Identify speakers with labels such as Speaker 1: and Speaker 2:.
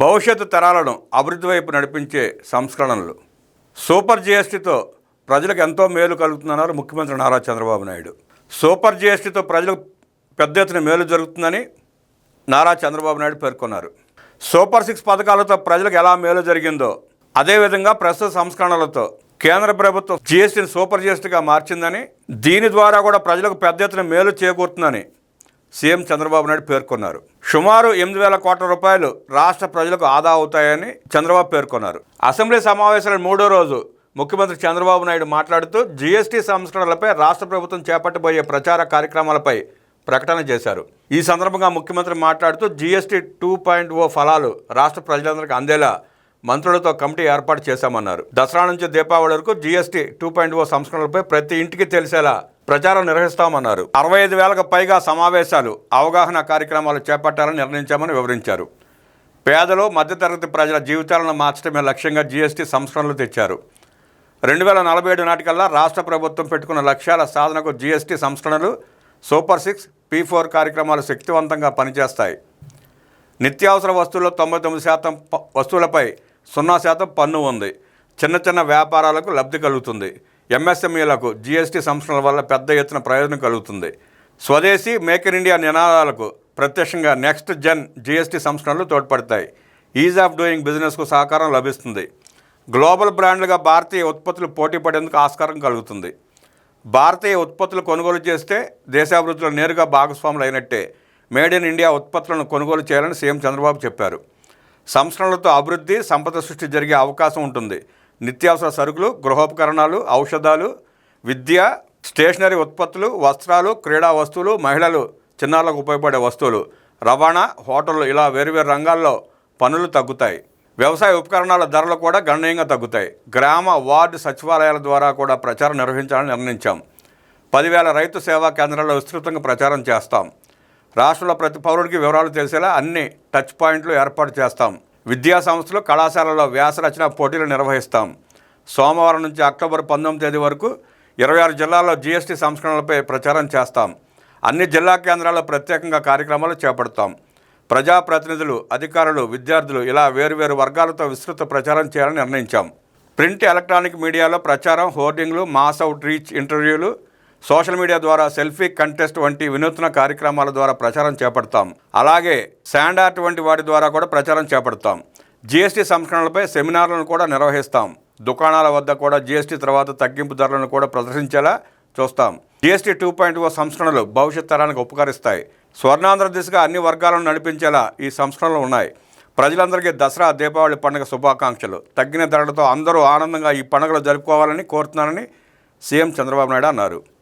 Speaker 1: భవిష్యత్తు తరాలను అభివృద్ధి వైపు నడిపించే సంస్కరణలు. సూపర్ జీఎస్టీతో ప్రజలకు ఎంతో మేలు కలుగుతుందన్నారు ముఖ్యమంత్రి నారా చంద్రబాబు నాయుడు. సూపర్ జీఎస్టీతో ప్రజలకు పెద్ద ఎత్తున మేలు జరుగుతుందని నారా చంద్రబాబు నాయుడు పేర్కొన్నారు. సూపర్ 6 పథకాలతో ప్రజలకు ఎలా మేలు జరిగిందో అదేవిధంగా ప్రస్తుత సంస్కరణలతో కేంద్ర ప్రభుత్వం జీఎస్టీని సూపర్ జీఎస్టీగా మార్చిందని, దీని ద్వారా కూడా ప్రజలకు పెద్ద ఎత్తున మేలు చేకూరుతుందని సీఎం చంద్రబాబు నాయుడు పేర్కొన్నారు. సుమారు 8,000 కోట్ల రూపాయలు రాష్ట్ర ప్రజలకు ఆదా అవుతాయని చంద్రబాబు పేర్కొన్నారు. అసెంబ్లీ సమావేశాల 3వ రోజు ముఖ్యమంత్రి చంద్రబాబు నాయుడు మాట్లాడుతూ జీఎస్టీ సంస్కరణలపై రాష్ట్ర ప్రభుత్వం చేపట్టబోయే ప్రచార కార్యక్రమాలపై ప్రకటన చేశారు. ఈ సందర్భంగా ముఖ్యమంత్రి మాట్లాడుతూ జీఎస్టీ 2.0 ఫలాలు రాష్ట్ర ప్రజలందరికీ అందేలా మంత్రులతో కమిటీ ఏర్పాటు చేశామన్నారు. దసరా నుంచి దీపావళి వరకు జీఎస్టీ 2.0 సంస్కరణలపై ప్రతి ఇంటికి తెలిసేలా ప్రచారం నిర్వహిస్తామన్నారు. 65,000కు పైగా సమావేశాలు, అవగాహన కార్యక్రమాలు చేపట్టాలని నిర్ణయించామని వివరించారు. పేదలు, మధ్యతరగతి ప్రజల జీవితాలను మార్చడమే లక్ష్యంగా జీఎస్టీ సంస్కరణలు తెచ్చారు. 2047 నాటికల్లా రాష్ట్ర ప్రభుత్వం పెట్టుకున్న లక్ష్యాల సాధనకు జీఎస్టీ సంస్కరణలు, సూపర్ 6, P4 కార్యక్రమాలు శక్తివంతంగా పనిచేస్తాయి. నిత్యావసర వస్తువుల్లో 99% వస్తువులపై 0% పన్ను ఉంది. చిన్న వ్యాపారాలకు లబ్ధి కలుగుతుంది. ఎంఎస్ఎంఈలకు జీఎస్టీ సంస్కరణల వల్ల పెద్ద ఎత్తున ప్రయోజనం కలుగుతుంది. స్వదేశీ, మేక్ ఇన్ ఇండియా నినాదాలకు ప్రత్యక్షంగా నెక్స్ట్ జెన్ జీఎస్టీ సంస్కరణలు తోడ్పడతాయి. ఈజ్ ఆఫ్ డూయింగ్ బిజినెస్కు సహకారం లభిస్తుంది. గ్లోబల్ బ్రాండ్లుగా భారతీయ ఉత్పత్తులు పోటీ పడేందుకు ఆస్కారం కలుగుతుంది. భారతీయ ఉత్పత్తులు కొనుగోలు చేస్తే దేశాభివృద్ధిలో నేరుగా భాగస్వాములు అయినట్టే. మేడ్ ఇన్ ఇండియా ఉత్పత్తులను కొనుగోలు చేయాలని సీఎం చంద్రబాబు చెప్పారు. సంస్కరణలతో అభివృద్ధి, సంపద సృష్టి జరిగే అవకాశం ఉంటుంది. నిత్యావసర సరుకులు, గృహోపకరణాలు, ఔషధాలు, విద్య, స్టేషనరీ ఉత్పత్తులు, వస్త్రాలు, క్రీడా వస్తువులు, మహిళలు, చిన్నారులకు ఉపయోగపడే వస్తువులు, రవాణా, హోటళ్లు ఇలా వేరువేరు రంగాల్లో పన్నులు తగ్గుతాయి. వ్యవసాయ ఉపకరణాల ధరలు కూడా గణనీయంగా తగ్గుతాయి. గ్రామ, వార్డు సచివాలయాల ద్వారా కూడా ప్రచారం నిర్వహించాలని నిర్ణయించాం. 10,000 రైతు సేవా కేంద్రాల్లో విస్తృతంగా ప్రచారం చేస్తాం. రాష్ట్రంలో ప్రతి పౌరుడికి వివరాలు తెలిసేలా అన్ని టచ్ పాయింట్లు ఏర్పాటు చేస్తాం. విద్యా సంస్థలు, కళాశాలల్లో వ్యాస రచన పోటీలు నిర్వహిస్తాం. సోమవారం నుంచి అక్టోబర్ 19 తేదీ వరకు 26 జిల్లాల్లో జీఎస్టీ సంస్కరణలపై ప్రచారం చేస్తాం. అన్ని జిల్లా కేంద్రాల్లో ప్రత్యేకంగా కార్యక్రమాలు చేపడతాం. ప్రజాప్రతినిధులు, అధికారులు, విద్యార్థులు ఇలా వేరువేరు వర్గాలతో విస్తృత ప్రచారం చేయాలని నిర్ణయించాం. ప్రింట్, ఎలక్ట్రానిక్ మీడియాలో ప్రచారం, హోర్డింగ్లు, మాస్ అవుట్ రీచ్ ఇంటర్వ్యూలు, సోషల్ మీడియా ద్వారా సెల్ఫీ కంటెస్ట్ వంటి వినూత్న కార్యక్రమాల ద్వారా ప్రచారం చేపడతాం. అలాగే శాండ్ ఆర్ట్ వంటి వాటి ద్వారా కూడా ప్రచారం చేపడతాం. జీఎస్టీ సంస్కరణలపై సెమినార్లను కూడా నిర్వహిస్తాం. దుకాణాల వద్ద కూడా జీఎస్టీ తర్వాత తగ్గింపు ధరలను కూడా ప్రదర్శించేలా చూస్తాం. జీఎస్టీ 2.0 సంస్కరణలు భవిష్యత్ తరానికి ఉపకరిస్తాయి. స్వర్ణాంధ్ర దిశగా అన్ని వర్గాలను నడిపించేలా ఈ సంస్కరణలు ఉన్నాయి. ప్రజలందరికీ దసరా, దీపావళి పండుగ శుభాకాంక్షలు. తగ్గిన ధరలతో అందరూ ఆనందంగా ఈ పండుగలు జరుపుకోవాలని కోరుతున్నానని సీఎం చంద్రబాబు నాయుడు అన్నారు.